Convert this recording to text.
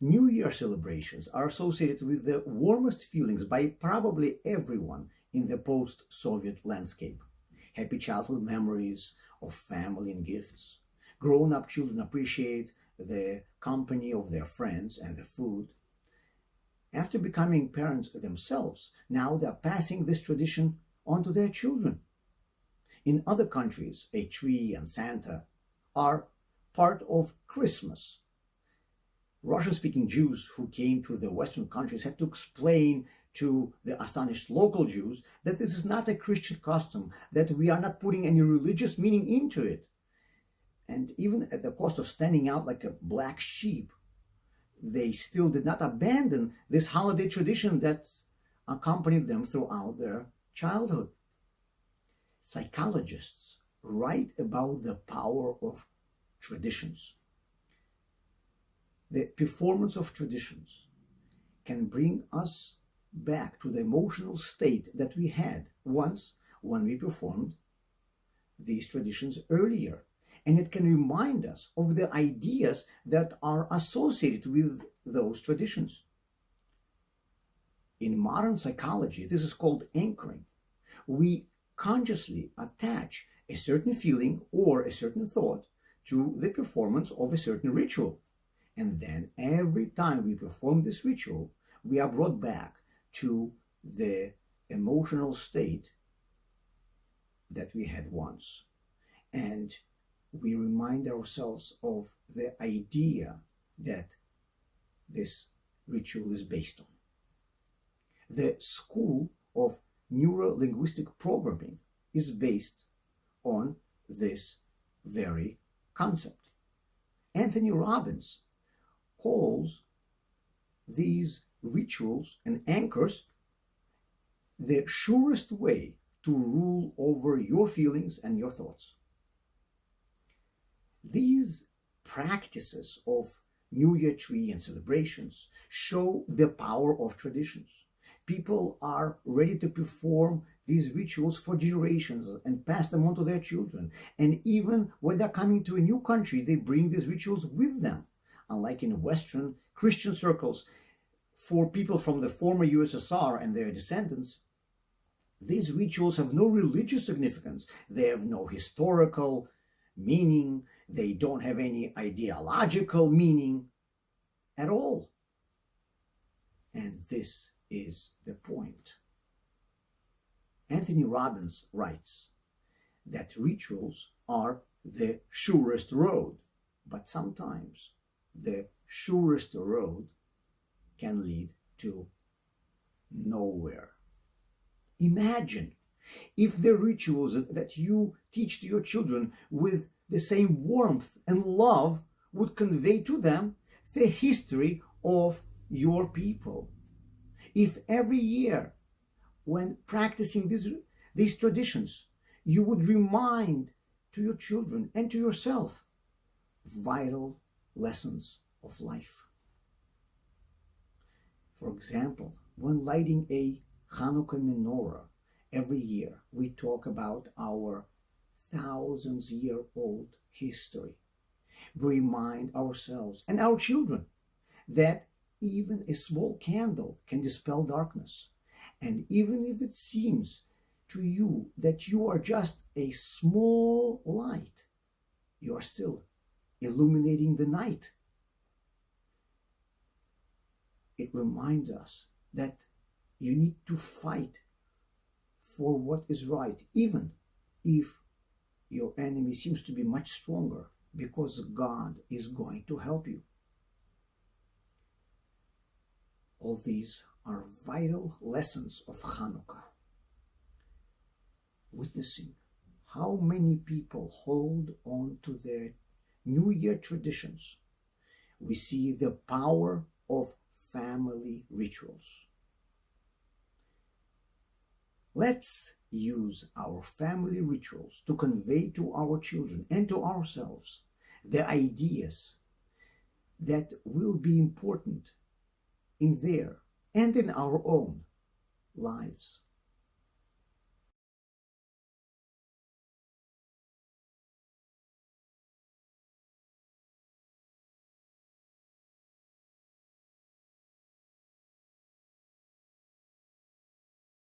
New Year celebrations are associated with the warmest feelings by probably everyone in the post-Soviet landscape. Happy childhood memories of family and gifts. Grown-up children appreciate the company of their friends and the food. After becoming parents themselves, now they're passing this tradition on to their children. In other countries, a tree and Santa are part of Christmas. Russian-speaking Jews who came to the Western countries had to explain to the astonished local Jews that this is not a Christian custom, that we are not putting any religious meaning into it. And even at the cost of standing out like a black sheep, they still did not abandon this holiday tradition that accompanied them throughout their childhood. Psychologists write about the power of traditions. The performance of traditions can bring us back to the emotional state that we had once when we performed these traditions earlier. And it can remind us of the ideas that are associated with those traditions. In modern psychology, this is called anchoring. We consciously attach a certain feeling or a certain thought to the performance of a certain ritual. And then every time we perform this ritual, we are brought back to the emotional state that we had once. And we remind ourselves of the idea that this ritual is based on. The school of neuro-linguistic programming is based on this very concept. Anthony Robbins calls these rituals and anchors the surest way to rule over your feelings and your thoughts. These practices of New Year tree and celebrations show the power of traditions. People are ready to perform these rituals for generations and pass them on to their children. And even when they're coming to a new country, they bring these rituals with them. Unlike in Western Christian circles, for people from the former USSR and their descendants, these rituals have no religious significance. They have no historical meaning. They don't have any ideological meaning at all. And this is the point. Anthony Robbins writes that rituals are the surest road, but sometimes the surest road can lead to nowhere. Imagine if the rituals that you teach to your children with the same warmth and love would convey to them the history of your people. If every year, when practicing these traditions, you would remind to your children and to yourself vital lessons of life. For example, when lighting a Hanukkah menorah every year, we talk about our thousands-year-old history. We remind ourselves and our children that even a small candle can dispel darkness. And even if it seems to you that you are just a small light, you are still illuminating the night. It reminds us that you need to fight for what is right, even if your enemy seems to be much stronger, because God is going to help you. All these are vital lessons of Hanukkah. Witnessing how many people hold on to their New Year traditions, we see the power of family rituals. Let's use our family rituals to convey to our children and to ourselves the ideas that will be important in their and in our own lives.